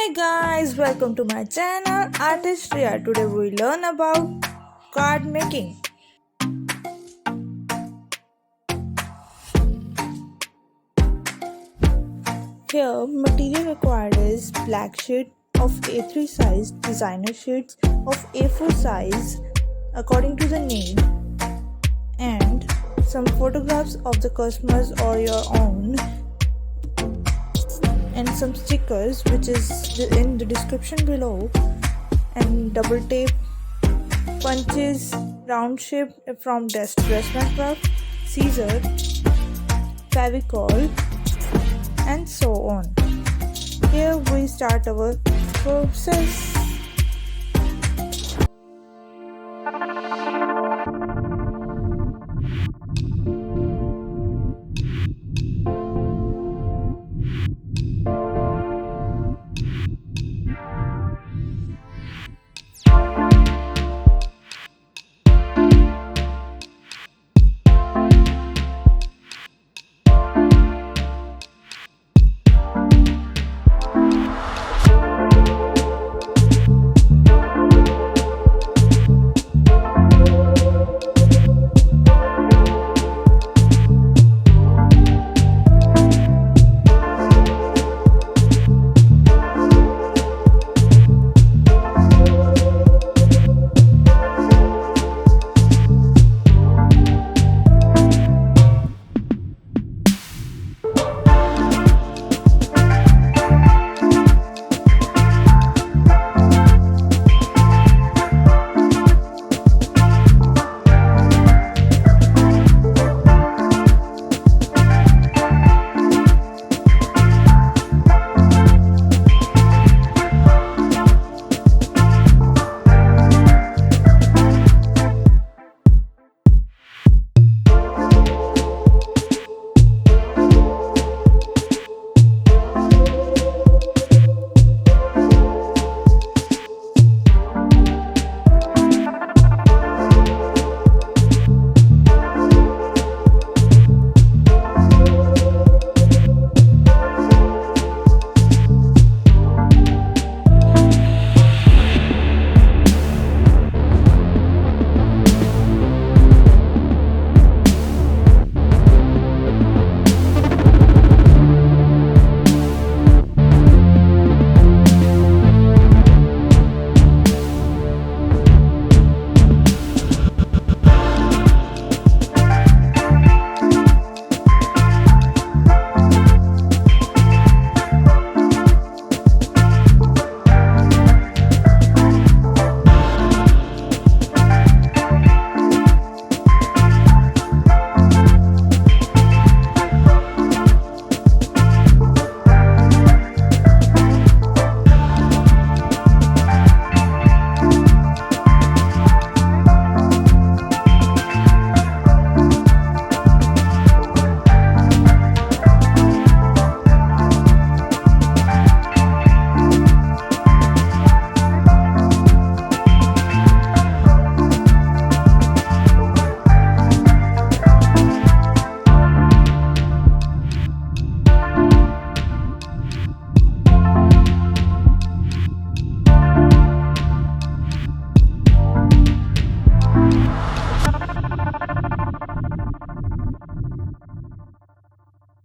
Hey guys, welcome to my channel Artist Shriya. Today we learn about card making. Here material required is black sheet of A3 size, designer sheets of A4 size according to the need, and some photographs of the customers or your own, and some stickers which is in the description below, and double tape, punches, round shape from dress mat craft, scissor, favicol, and so on. Here we start our process.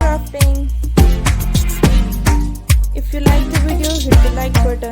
Crafting. If you like the video, hit the like button.